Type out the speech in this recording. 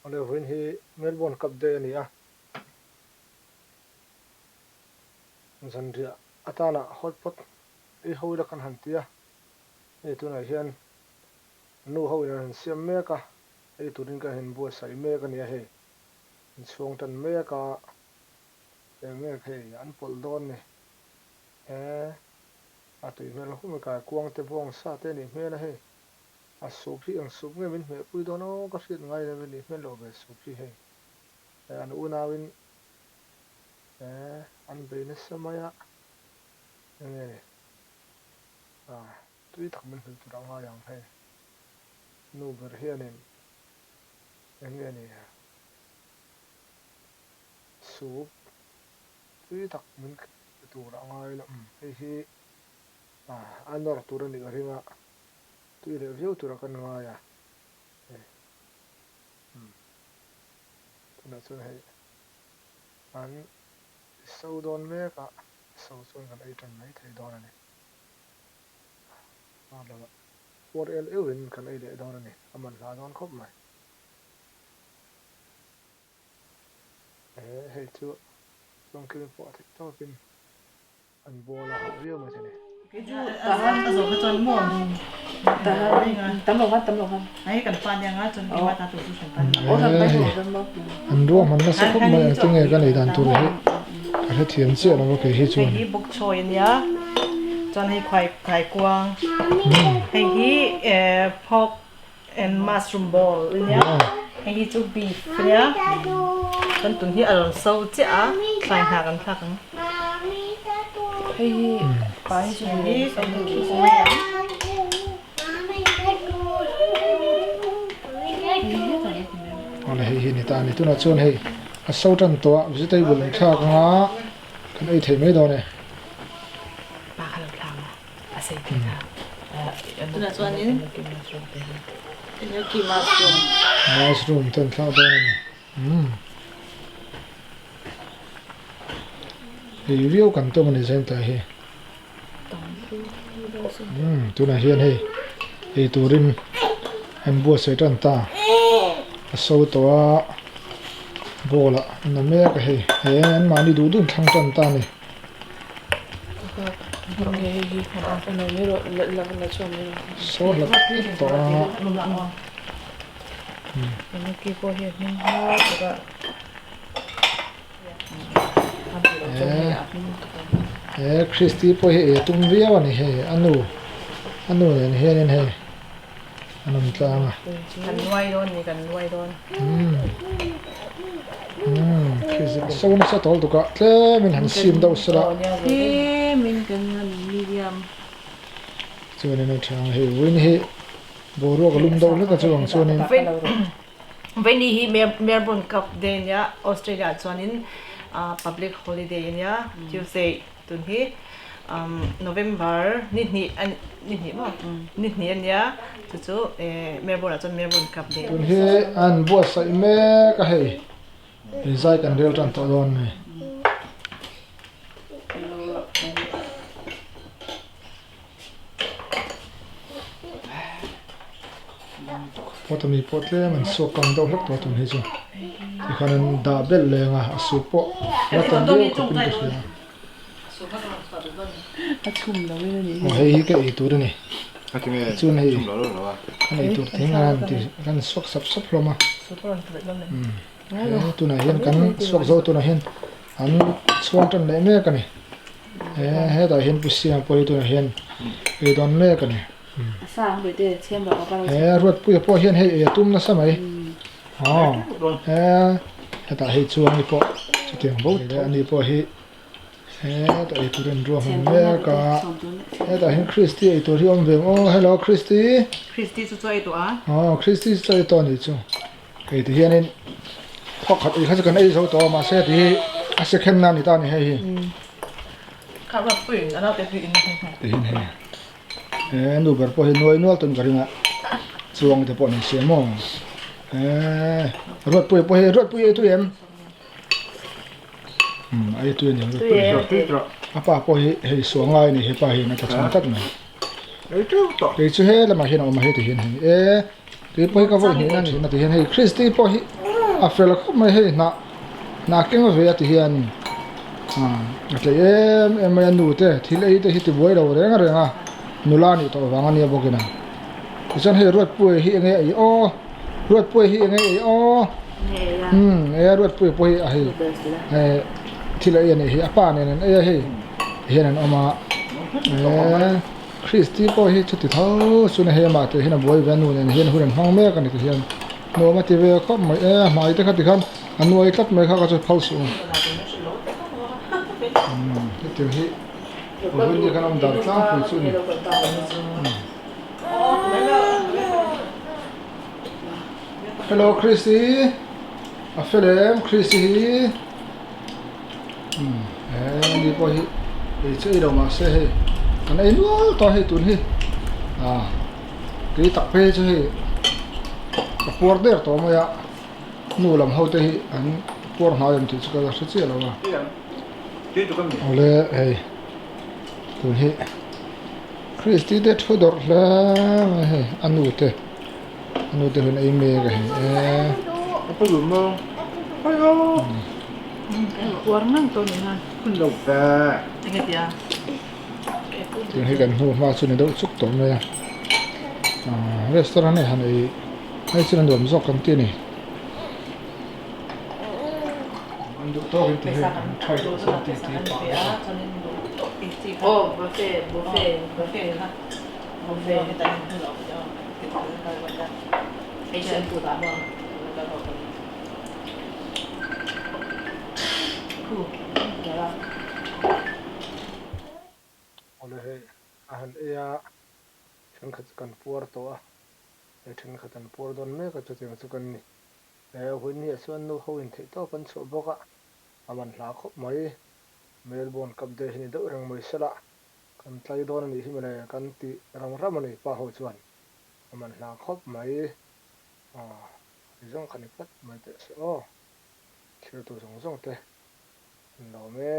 ale win hi Melbourne Cup day ani a zanria atana hotpot e hoila kan hantia e tunai hian nu ho in siam meka e turin ka hin bua sai meka ni a he chuang tan meka e mek he an pol don ni e a tui mel hum ka kuang te bong sa te ni hmel a he a sup hi ang sup nge min me pui don o ka hrit ngai le ni hmel lo be sup hi he e an unawin e an beina samaya nge a tui tak min hul tu nga yang he nu ber hianin nge ni sup tui tak min tu ngai la he hi anor tu ni ga ringa tui le view tu ra kan nga ya tuna chun hei an so don me ka so chun kan ai tan mai thei don ani la por el ewin kan ai le don ani aman la don khop mai hei chu trong kin po thik to pin an bola ha view ma chene zo ka chon mo tấm lòng ai kan pan yang a chon ma ta tu san pan ô thằng tay hồ tấm lòng an ro man na sa khop mai tu nge kan ai dan tu hi a he thiam che na mo ke hi chu hi buk choi nia chon hi khai kwang hi pork and mushroom ball nia hi chu beef nia kan tun hi alon so cha khai ha kan thak hay phải chứ hi so tu ki on hi ni ta ni tu na chon hei a so tan to vegetable tha ka nga kan ai thei mai do ne ba khala thang a sei ti tha tu là cho nên nhớ kỳ mushroom tan tha do ne hei riu kan to mani zen ta he tu na hian hei ei turin em bua se tan ta so to bola na me ka he an mani du dun thang tan ta ni nghe hi không phải nói nữa là cho mình so la to nó kia có hiện hình hoa và Christy po he tum viaw ni he anu ne he nen he anam tanga kan nuai don ni kan nuai don Christy so na sa tol tu ka tle min han sim da usra he mình cần medium chu ne na thang he win he boro ka lum do le ka chuang chu ne when hi Melbourne Cup day nia Australia chuanin public holiday nia Tuesday tun hi November ni ma ni nia chu Melbourne Cup day tun he an bua sai me ka he zai kan rel tan to don ne potami potle man so kang do lak to tun he chu ikhanan da bel le nga asupo ratan dio ko pin ko nó chùm đâu với nó gì hei ka I tur ni Akinge chun hei chum lo lo wa. kan I tur thingan ti kan sok sap loma super on trip lom tu na hian kan sok zo tu na hian an chuang tan le me ka ni he da hian pusiang poi tu na hian e don me ka ni sang bởi thế xem bảo có bao he ruat pui po hian hei e tum na samai he ta hei chuang ni po chutiang bo ani po hi he ta I turin ro hon me ka he ta hian Christy e tur hi om ve oh hello Christy Christy chu choi to a Christy choi to ni chu ke ti hian in phok khat I kha kan ei zo to ma se ti a se khen na ni ta ni hei ka ba pui ana te pui in ti hin he nu ber po hi noi nual tun garinga chuang te po ni se mo rot pui po hi rot pui tu em ai tu ni rot pui apa po hi hei suangai ni he pa hi na ta chang tak na Ei tu to. ke chu he la ma hin o ma he ti hin ti po hi ka vo hi na ni na ti hin hei Christy po hi a fel khop mai he na keng ve ati hian atle em mai nu te thil ei te hi ti boi ro renga renga nula ni to wanga ni bokina chan he ruat pui hi nge ai o ruat pui hi nge ai o ruat pui pui a hi thil ei ni hi apa ne nen ei hi hian an oma Christy po hi chuti tho suna he ma te hina boi vanu nen hian huran hong me ka ni te hian no ma ti ve khop mai mai te khati khan anu ai tat mai kha ka chu phal su te hi hun ni kanam dar tlang pu chu ni hello Christy a felem Christy ni po hi e che ro ma se he an ai no to he tun hi ki tak pe chu hi por der to ma ya nu lam ho te hi an por na yam ti chu ka sa che lo ma ole hey tun hi Christy de thodor la he anu te hun ai me ga he apa lu mo ayo warnang to ni ha kun lo ta ingat ya tun hi kan hu ma chu ni do chuk to me ya restaurant ne han ai chuan dom zok kan ti ni do to hin ti thai do sa ti oh buffet ha buffet ni ta ni lo jo ai chen tu da mo ole he ahan ya chen khat kan por to a chen khatan por don me ka chuting chu kan ni hun ni chuan nu ho in thei to kan chu boka aman hla khop mai Melbourne cup de hin do rang mai sala kan tlai don ni hi mane kan ti rang ram ani pa ho chuan aman hla khop mai zong khani pat mai te so thil tu zong te no me